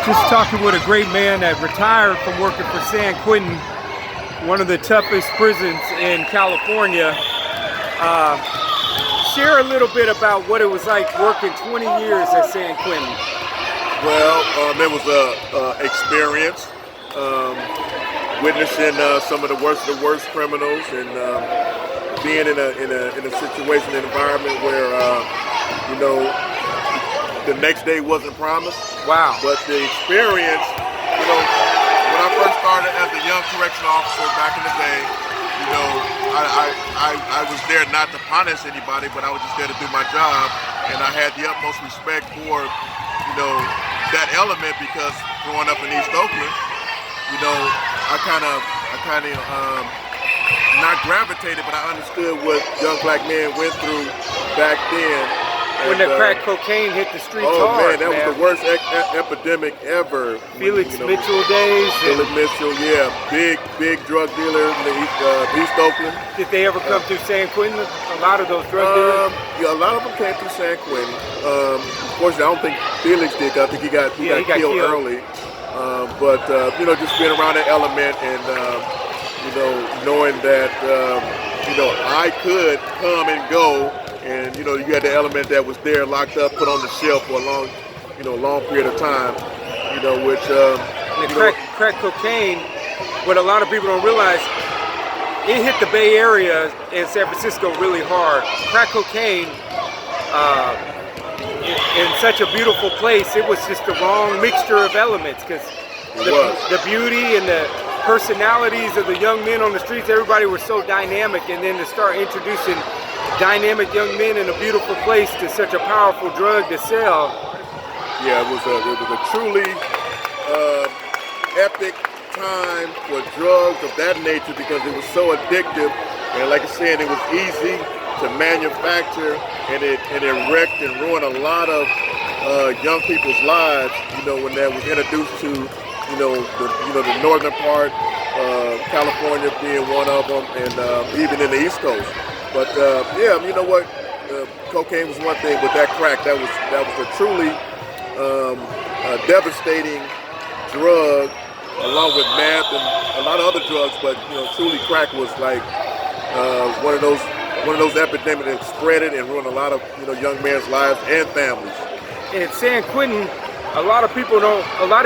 Just talking with a great man that retired from working for San Quentin, one of the toughest prisons in California. Share a little bit about what it was like working 20 years at San Quentin. Well, it was a experience, witnessing some of the worst criminals, and being in a situation, an environment where the next day wasn't promised. Wow. But the experience, when I first started as a young correctional officer back in the day, I was there not to punish anybody, but I was just there to do my job, and I had the utmost respect for, that element, because growing up in East Oakland, I kind of not gravitated, but I understood what young black men went through back then. When the crack cocaine hit the streets Man, hard, that was the worst epidemic ever. Felix Mitchell days. Felix Mitchell, yeah, big drug dealer in the East Oakland. Did they ever come through San Quentin? A lot of those drug dealers? Yeah, a lot of them came through San Quentin. Unfortunately, I don't think Felix did. I think he got killed early. But just being around that element, and knowing that I could come and go. And you had the element that was there, locked up, put on the shelf for a long period of time. Which crack cocaine. What a lot of people don't realize, it hit the Bay Area and San Francisco really hard. Crack cocaine, in such a beautiful place, it was just the wrong mixture of elements, because the beauty and the personalities of the young men on the streets, everybody was so dynamic, and then to start introducing dynamic young men in a beautiful place to such a powerful drug to sell. Yeah, it was a truly epic time for drugs of that nature, because it was so addictive, and like I said, it was easy to manufacture, and it wrecked and ruined a lot of young people's lives. When that was introduced to the northern part, California being one of them, and even in the East Coast. But cocaine was one thing, but that crack, that was a truly devastating drug, along with meth and a lot of other drugs. But truly, crack was like one of those epidemics that spread it and ruined a lot of young men's lives and families. In San Quentin, a lot of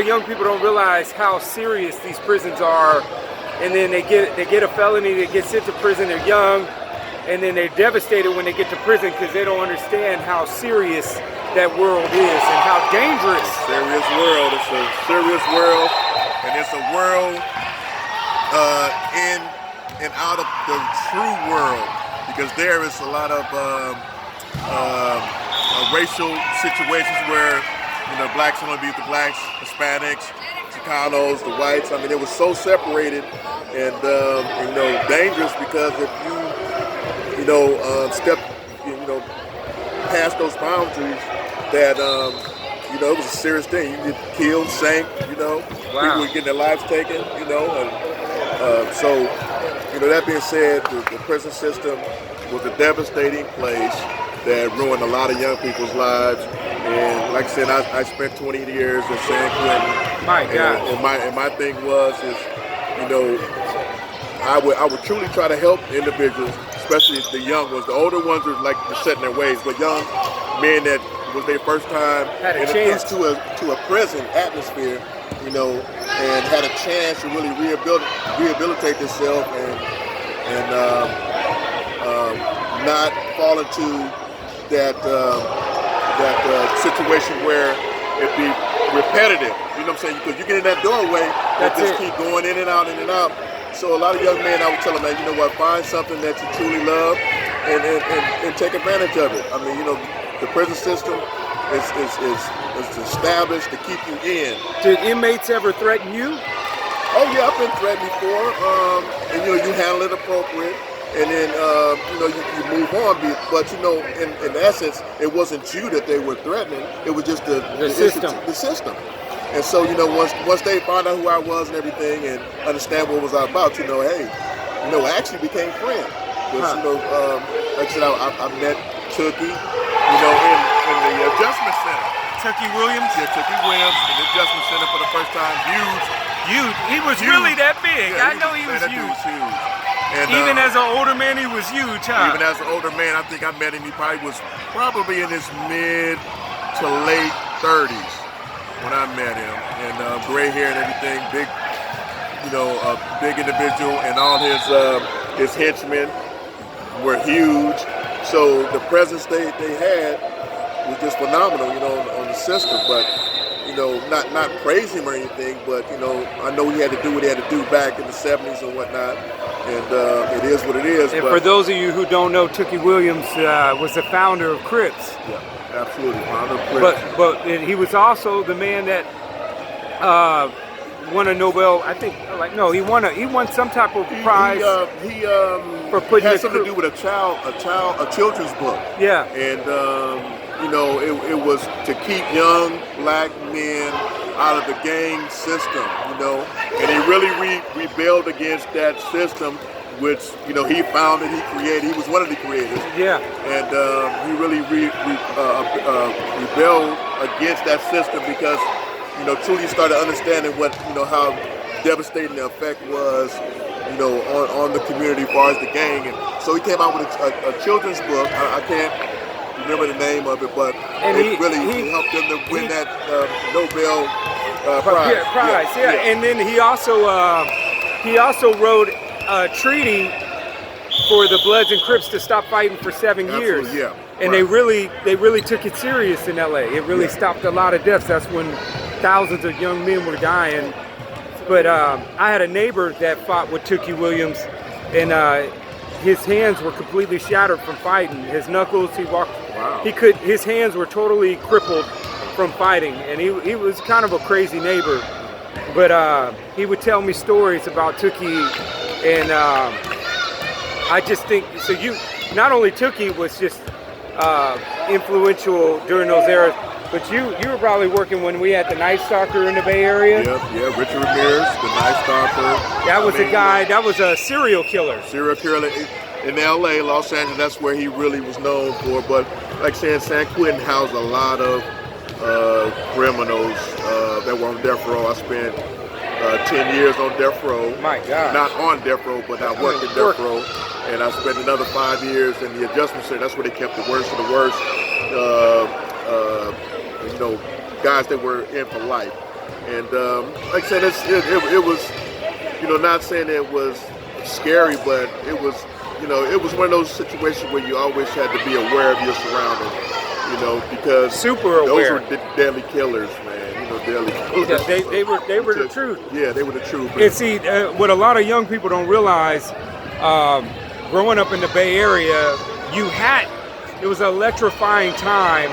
young people don't realize how serious these prisons are, and then they get a felony, they get sent to prison, they're young. And then they're devastated when they get to prison, because they don't understand how serious that world is and how dangerous. Serious world. It's a serious world, and it's a world in and out of the true world, because there is a lot of racial situations where blacks only be with the blacks, Hispanics, Chicanos, the whites. I mean, it was so separated and dangerous, because if you step, past those boundaries, that, it was a serious thing. You get killed, sank, Wow. People were getting their lives taken, and so, that being said, the prison system was a devastating place that ruined a lot of young people's lives. And like I said, I spent 20 years at San Quentin. My God. And my thing was, I would truly try to help individuals, especially the young ones. The older ones are like set in their ways, but young men that was their first time introduced to a prison atmosphere, and had a chance to really rehabilitate themselves and not fall into that situation where it be repetitive. You know what I'm saying? Because you get in that doorway, and just keep going in and out, in and out. So a lot of young men, I would tell them, find something that you truly love and take advantage of it. I mean, the prison system is established to keep you in. Did inmates ever threaten you? Oh yeah, I've been threatened before, and you handle it appropriate, and then you move on. But in essence, it wasn't you that they were threatening; it was just the system. The system. And so, once they found out who I was and everything, and understand what was I about, hey, I actually became friends. Because, like I said, I met Tookie, in the adjustment center. Tucky Williams? Yeah, Tucky Williams in the Adjustment Center for the first time. Huge. He was really that big. Yeah, I know he was that huge. dude was huge. And, Even as an older man, he was huge, huh? Even as an older man, I think I met him. He was probably in his mid to late 30s when I met him. And gray hair and everything, big, big individual, and all his henchmen were huge. So the presence they had was just phenomenal, on the system. But not praise him or anything, but I know he had to do what he had to do back in the 70s and whatnot. And it is what it is. And for those of you who don't know, Tucky Williams was the founder of Crips. Yeah, absolutely, founder of Crips. But he was also the man that won a Nobel. I think, he won some type of prize. He for putting had something to do with a children's book. Yeah. And it was to keep young black men out of the gang system, and he really rebelled against that system, which he founded, he created. He was one of the creators. Yeah. And he really rebelled against that system because truly started understanding what how devastating the effect was on the community as far as the gang. And so he came out with a children's book. I can't remember the name of it, but he helped them to win that Nobel prize. Yeah. And then he also wrote a treaty for the Bloods and Crips to stop fighting for 7 years. Absolutely, yeah. And they really took it serious in LA. It really stopped a lot of deaths. That's when thousands of young men were dying. But I had a neighbor that fought with Tucky Williams, and his hands were completely shattered from fighting. His knuckles, he walked. Wow. His hands were totally crippled from fighting, and he was kind of a crazy neighbor. But he would tell me stories about Tucky, and I just think so. Not only Tucky was just influential during those eras, but you were probably working when we had the Night Stalker in the Bay Area. Yeah, Richard Ramirez, the Night Stalker. That was a guy. That was a serial killer. Serial killer in L.A., Los Angeles. That's where he really was known for. But like saying, San Quentin housed a lot of criminals that were on death row. I spent 10 years on death row. My God. Not on death row, but I worked in death row. And I spent another 5 years in the adjustment center. That's where they kept the worst of the worst. Guys that were in for life. And like I said, it was, not saying it was scary, but it was, it was one of those situations where you always had to be aware of your surroundings, because super aware. Those were deadly killers, man. Deadly killers. Yeah, they were the truth. Yeah, they were the truth. And see, what a lot of young people don't realize, growing up in the Bay Area, it was an electrifying time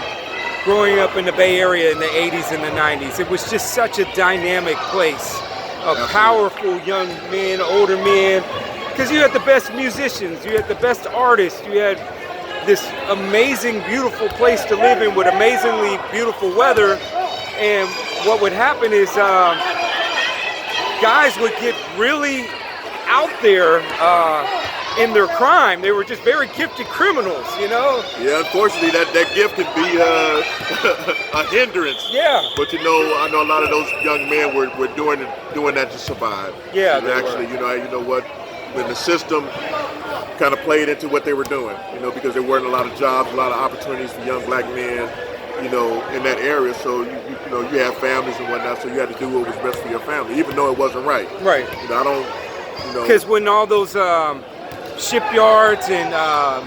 growing up in the Bay Area in the 80s and the 90s. It was just such a dynamic place of powerful young men, older men, because you had the best musicians, you had the best artists, you had this amazing, beautiful place to live in with amazingly beautiful weather. And what would happen is guys would get really out there in their crime. They were just very gifted criminals, Yeah, unfortunately, that gift could be a hindrance. Yeah. But I know a lot of those young men were doing that to survive. Yeah, and actually, you know what, when the system kind of played into what they were doing, because there weren't a lot of jobs, a lot of opportunities for young black men, in that area. So you have families and whatnot. So you had to do what was best for your family, even though it wasn't right. Right. I don't. Because when all those shipyards and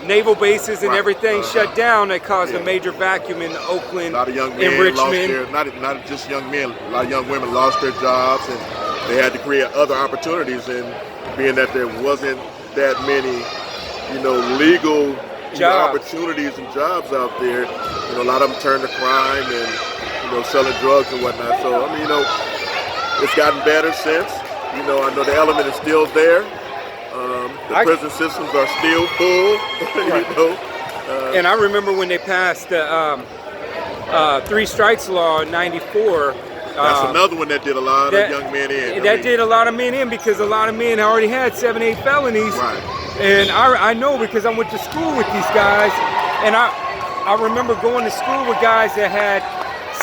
naval bases and everything shut down, that caused a major vacuum in Oakland, a lot of young men in Richmond. Lost not just young men, a lot of young women lost their jobs, and they had to create other opportunities. And being that there wasn't that many, legal opportunities and jobs out there, a lot of them turned to crime and selling drugs and whatnot. So it's gotten better since. I know the element is still there. The prison systems are still full, and I remember when they passed the 3 strikes law in '94. That's another one that did a lot of young men in. Did a lot of men in because a lot of men already had 7, 8 felonies. Right. And I know because I went to school with these guys, and I remember going to school with guys that had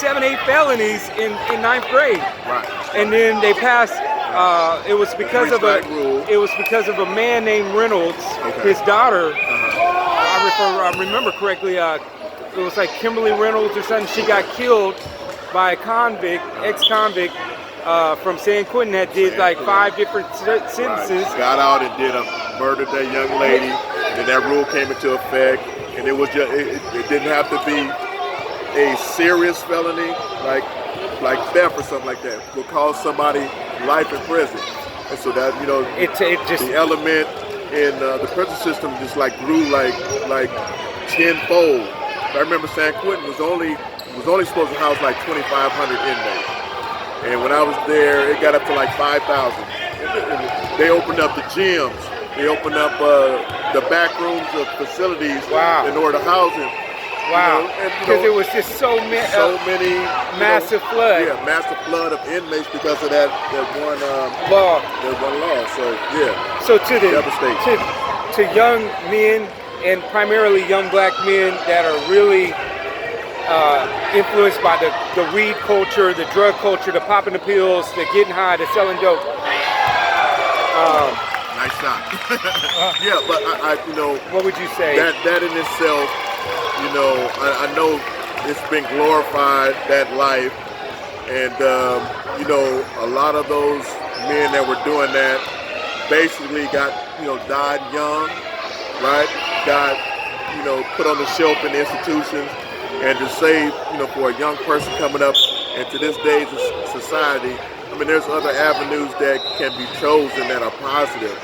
7, 8 felonies in ninth grade. Right. And then they passed. It was because of a man named Reynolds. Okay. His daughter. I remember correctly. It was like Kimberly Reynolds or something. She got killed by a convict, ex-convict from San Quentin that did like 5 different sentences. Right. Got out and murdered that young lady, and then that rule came into effect. And it was just it didn't have to be a serious felony like theft or something like that. It would cause somebody life in prison. And so that it just the element in the prison system just like grew like tenfold. I remember San Quentin was only supposed to house like 2,500 inmates, and when I was there, it got up to like 5,000. They opened up the gyms, they opened up the back rooms of facilities in order to house him. Wow, because it was just so many massive flood. Yeah, massive flood of inmates because of that one law. That one law. So yeah. So to young men, and primarily young black men that are really influenced by the weed culture, the drug culture, the popping the pills, the getting high, the selling dope. Nice shot. Yeah, but I what would you say? That in itself, I know it's been glorified, that life, and a lot of those men that were doing that basically died young, right? Got put on the shelf in the institutions, and to say for a young person coming up into this day's society, I mean, there's other avenues that can be chosen that are positive.